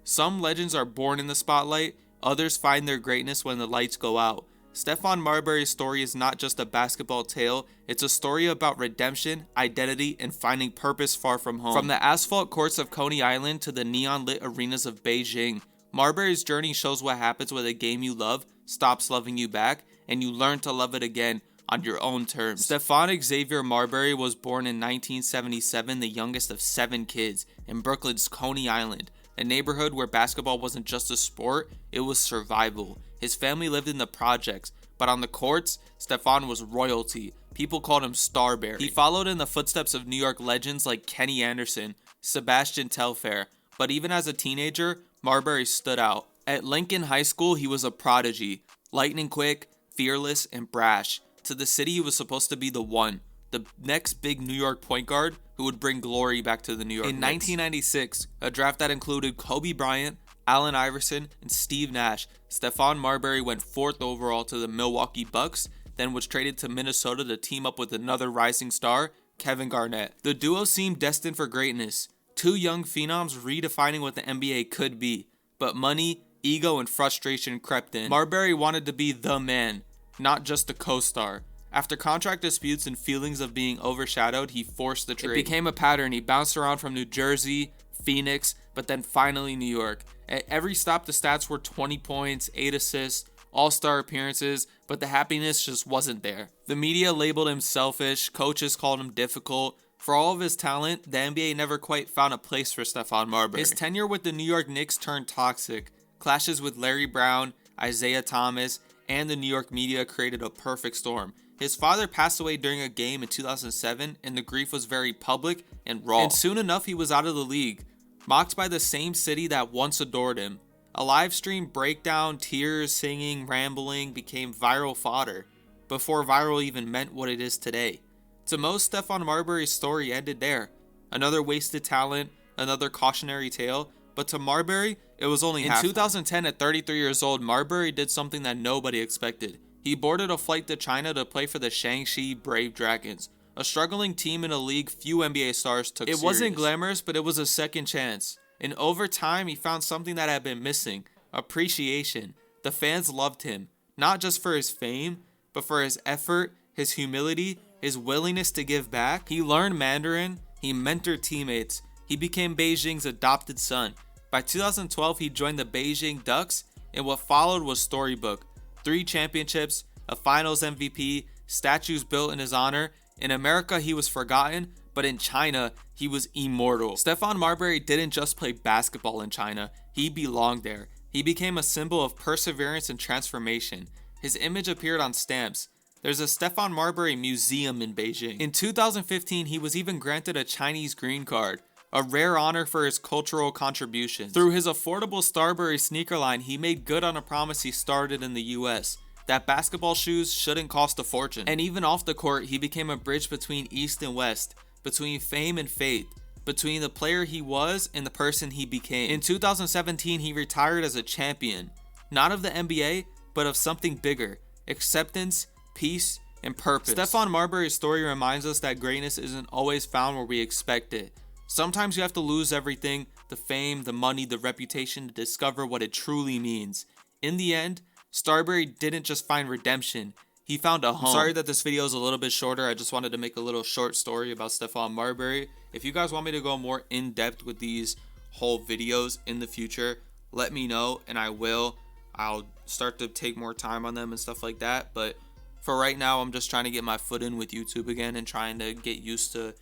Some legends are born in the spotlight, others find their greatness when the lights go out. Stephon Marbury's story is not just a basketball tale, it's a story about redemption, identity, and finding purpose far from home. From the asphalt courts of Coney Island to the neon-lit arenas of Beijing, Marbury's journey shows what happens when a game you love stops loving you back, and you learn to love it again on your own terms. Stephon Xavier Marbury was born in 1977, the youngest of 7 kids, in Brooklyn's Coney Island, a neighborhood where basketball wasn't just a sport, it was survival. His family lived in the projects, but on the courts, Stephon was royalty. People called him Starbury. He followed in the footsteps of New York legends like Kenny Anderson, Sebastian Telfair, but even as a teenager, Marbury stood out. At Lincoln High School, he was a prodigy, lightning quick, fearless, and brash. To the city, he was supposed to be the one, the next big New York point guard who would bring glory back to the New York Knicks. In 1996, a draft that included Kobe Bryant, Allen Iverson, and Steve Nash, Stephon Marbury went 4th overall to the Milwaukee Bucks, then was traded to Minnesota to team up with another rising star, Kevin Garnett. The duo seemed destined for greatness, 2 young phenoms redefining what the NBA could be, but money, ego, and frustration crept in. Marbury wanted to be the man, not just a co-star. After contract disputes and feelings of being overshadowed, he forced the trade. It became a pattern. He bounced around from New Jersey, Phoenix, but then finally New York. At every stop, the stats were 20 points, 8 assists, all-star appearances, but the happiness just wasn't there. The media labeled him selfish, coaches called him difficult. For all of his talent, the NBA never quite found a place for Stephon Marbury. His tenure with the New York Knicks turned toxic. Clashes with Larry Brown, Isaiah Thomas, and the New York media created a perfect storm. His father passed away during a game in 2007, and the grief was very public and raw. And soon enough, he was out of the league, mocked by the same city that once adored him. A live stream breakdown, tears, singing, rambling became viral fodder, before viral even meant what it is today. To most, Stephon Marbury's story ended there. Another wasted talent, another cautionary tale, but to Marbury, it was only half. In 2010, at 33 years old, Marbury did something that nobody expected. He boarded a flight to China to play for the Shaanxi Brave Dragons, a struggling team in a league few NBA stars took serious. It wasn't glamorous, but it was a second chance. And over time, he found something that had been missing: appreciation. The fans loved him, not just for his fame, but for his effort, his humility, his willingness to give back. He learned Mandarin, he mentored teammates, he became Beijing's adopted son. By 2012, he joined the Beijing Ducks, and what followed was storybook. 3 championships, a finals MVP, statues built in his honor. In America, he was forgotten, but in China, he was immortal. Stephon Marbury didn't just play basketball in China, he belonged there. He became a symbol of perseverance and transformation. His image appeared on stamps. There's a Stephon Marbury museum in Beijing. In 2015, he was even granted a Chinese green card, a rare honor for his cultural contributions. Through his affordable Starbury sneaker line, he made good on a promise he started in the US, that basketball shoes shouldn't cost a fortune. And even off the court, he became a bridge between East and West, between fame and faith, between the player he was and the person he became. In 2017, he retired as a champion, not of the NBA, but of something bigger: acceptance, peace, and purpose. Stephon Marbury's story reminds us that greatness isn't always found where we expect it. Sometimes you have to lose everything, the fame, the money, the reputation, to discover what it truly means. In the end, Starbury didn't just find redemption, he found a home. I'm sorry that this video is a little bit shorter. I just wanted to make a little short story about Stephon Marbury. If you guys want me to go more in depth with these whole videos in the future, let me know and I will. I'll start to take more time on them and stuff like that. But for right now, I'm just trying to get my foot in with YouTube again and trying to get used to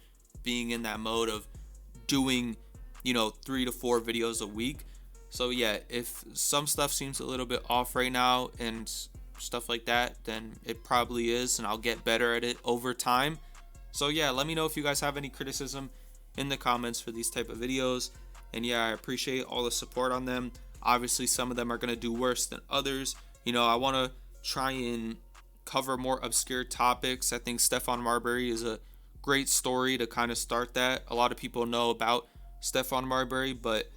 being in that mode of doing 3 to 4 videos a week. So yeah, if some stuff seems a little bit off right now and stuff like that, then it probably is, and I'll get better at it over time. So yeah, let me know if you guys have any criticism in the comments for these type of videos. And yeah, I appreciate all the support on them. Obviously some of them are going to do worse than others. I want to try and cover more obscure topics. I think Stephon Marbury is a great story to kind of start that. A lot of people know about Stephon Marbury, but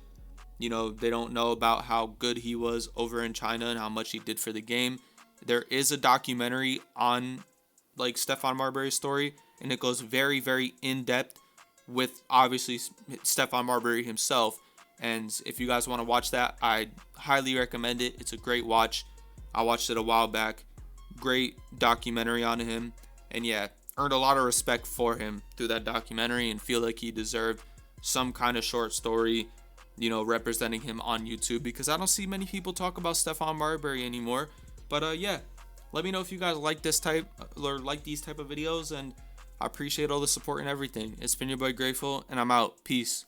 they don't know about how good he was over in China and how much he did for the game. There is a documentary on Stephon Marbury's story, and it goes very, very in depth with obviously Stephon Marbury himself And if you guys want to watch that, I highly recommend it. It's a great watch. I watched it a while back. Great documentary on him. And yeah, earned a lot of respect for him through that documentary, and feel like he deserved some kind of short story, representing him on YouTube, because I don't see many people talk about Stephon Marbury anymore. But yeah, let me know if you guys like these type of videos, and I appreciate all the support and everything. It's been your boy Grateful, and I'm out. Peace.